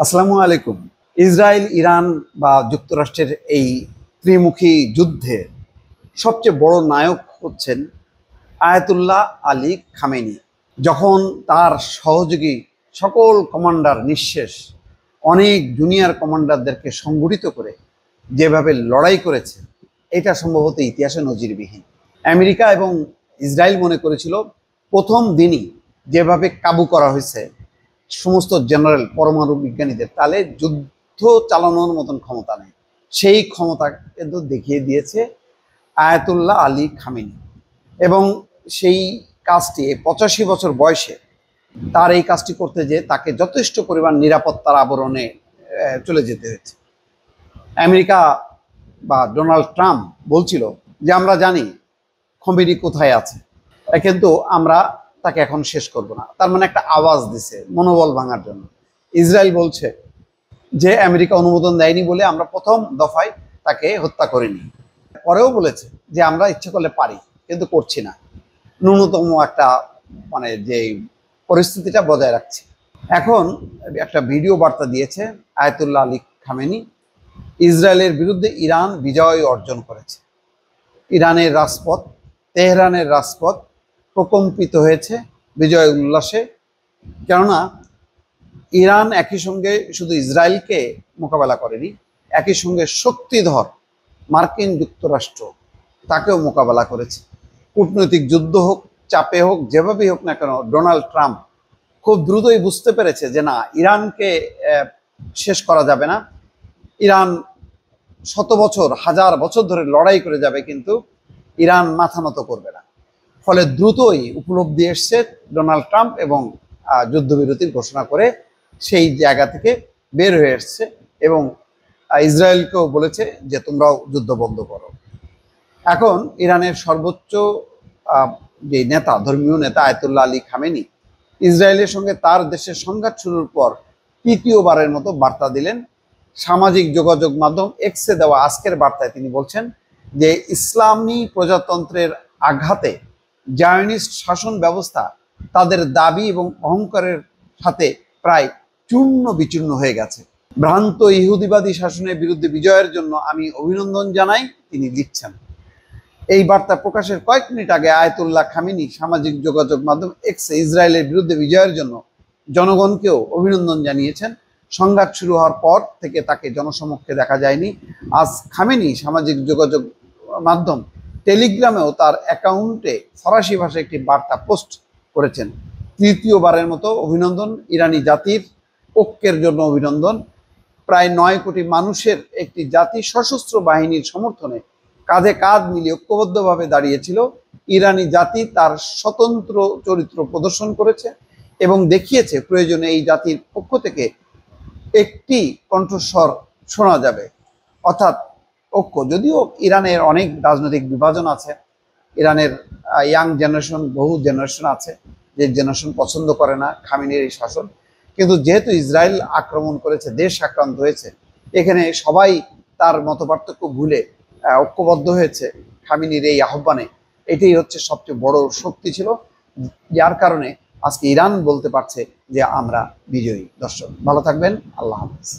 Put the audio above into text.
আসসালামু আলাইকুম। Israel, Iran বা যুক্তরাষ্ট্রের এই ত্রিমুখী যুদ্ধে সবচেয়ে বড় নায়ক হচ্ছেন আয়াতুল্লাহ আলী খামেনি। যখন তার সহযোগী সকল কমান্ডার নিঃশেষ, অনেক জুনিয়র কমান্ডারদেরকে সংগঠিত করে যেভাবে লড়াই করেছে, এটা সম্ভবত ইতিহাসে নজিরবিহীন। আমেরিকা এবং ইসরায়েল মনে করেছিল প্রথম দিনই যেভাবে কাবু করা হয়েছে সমস্ত জেনারেল পরমাণু বিজ্ঞানীদের, তাহলে যুদ্ধ চালানোর মতন ক্ষমতা নেই। সেই ক্ষমতা কিন্তু দেখিয়ে দিয়েছে আয়াতুল্লাহ আলী খামেনি। এবং সেই কাজটি 85 বছর বয়সে তার এই কাজটি করতে যেয়ে তাকে যথেষ্ট পরিমাণ নিরাপত্তার আবরণে চলে যেতে হয়েছে। আমেরিকা বা ডোনাল্ড ট্রাম্প বলছিল যে আমরা জানি খমেনি কোথায় আছে, কিন্তু আমরা তাকে এখন শেষ করব না। তার মানে একটা আওয়াজ দিছে মনোবল ভাঙার জন্য। ইসরায়েল বলছে যে আমেরিকা অনুমোদন দেয়নি বলে আমরা প্রথম দফায় তাকে হত্যা করিনি। পরেও বলেছে যে আমরা ইচ্ছে করলে পারি, কিন্তু করছি না, ন্যূনতম একটা যে পরিস্থিতিটা বজায় রাখছি। এখন একটা ভিডিও বার্তা দিয়েছে আয়াতুল্লাহ আলী খামেনি। ইসরায়েলের বিরুদ্ধে ইরান বিজয় অর্জন করেছে। ইরানের রাজপথ, তেহরানের রাজপথ প্রকম্পিত হয়েছে বিজয় উল্লাসে। কেননা ইরান একই সঙ্গে শুধু ইসরায়েলকে মোকাবেলা করেনি, একই সঙ্গে শক্তিধর মার্কিন যুক্তরাষ্ট্র তাকেও মোকাবেলা করেছে। কূটনৈতিক যুদ্ধ হোক, চাপে হোক, যেভাবেই হোক না কেন, ডোনাল্ড ট্রাম্প খুব দ্রুতই বুঝতে পেরেছে যে না, ইরানকে শেষ করা যাবে না। ইরান শত বছর, হাজার বছর ধরে লড়াই করে যাবে, কিন্তু ইরান মাথা নত করবে না। ফলে দ্রুতই উপলব্ধি এসছে ডোনাল্ড ট্রাম্প এবং যুদ্ধবিরতির ঘোষণা করে সেই জায়গা থেকে বের হয়ে এসছে এবং ইসরায়েলকেও বলেছে যে তোমরাও যুদ্ধ বন্ধ করো। এখন ইরানের সর্বোচ্চ যে নেতা, ধর্মীয় নেতা আয়াতুল্লাহ আলী খামেনি ইসরায়েলের সঙ্গে তার দেশের সংঘাত শুরুর পর তৃতীয়বারের মতো বার্তা দিলেন। সামাজিক যোগাযোগ মাধ্যম এক্সে দেওয়া আজকের বার্তায় তিনি বলছেন যে ইসলামী প্রজাতন্ত্রের আঘাতে জায়নিস্ট শাসন ব্যবস্থা তাদের দাবি এবং অহংকারের সাথে প্রায় চূর্ণ বিচূর্ণ হয়ে গেছে। ভ্রান্ত ইহুদিবাদী শাসনের বিরুদ্ধে বিজয়ের জন্য আমি অভিনন্দন জানাই, তিনি লিখছেন। এই বার্তা প্রকাশের কয়েক মিনিট আগে আয়াতুল্লাহ খামেনি সামাজিক যোগাযোগ মাধ্যম এক্সে ইসরায়েলের বিরুদ্ধে বিজয়ের জন্য জনগণকেও অভিনন্দন জানিয়েছেন। সংঘাত শুরু হওয়ার পর থেকে তাকে জনসমক্ষে দেখা যায়নি। আজ খামেনি সামাজিক যোগাযোগ মাধ্যম টেলিগ্রামেও তার অ্যাকাউন্টে ফরাসি ভাষায় একটি বার্তা পোস্ট করেছেন। তৃতীয়বারের মতো অভিনন্দন, ইরানি জাতির ঐক্যের জন্য অভিনন্দন। প্রায় 9 কোটি মানুষের একটি জাতি সশস্ত্র বাহিনীর সমর্থনে কাঁধে কাঁধ মিলিয়ে ঐক্যবদ্ধভাবে দাঁড়িয়েছিল। ইরানি জাতি তার স্বতন্ত্র চরিত্র প্রদর্শন করেছে এবং দেখিয়েছে প্রয়োজনে এই জাতির পক্ষ থেকে একটি কণ্ঠস্বর শোনা যাবে, অর্থাৎ ঐক্য। যদিও ইরানের অনেক রাজনৈতিক বিভাজন আছে, ইরানের ইয়াং জেনারেশন, বহু জেনারেশন আছে যে জেনারেশন পছন্দ করে না খামেনির এই শাসন, কিন্তু যেহেতু ইসরায়েল আক্রমণ করেছে, দেশ আক্রান্ত হয়েছে, এখানে সবাই তার মতপার্থক্য ভুলে ঐক্যবদ্ধ হয়েছে খামেনির এই আহ্বানে। এটাই হচ্ছে সবচেয়ে বড় শক্তি ছিল, যার কারণে আজকে ইরান বলতে পারছে যে আমরা বিজয়ী। দর্শক ভালো থাকবেন, আল্লাহ হাফেজ।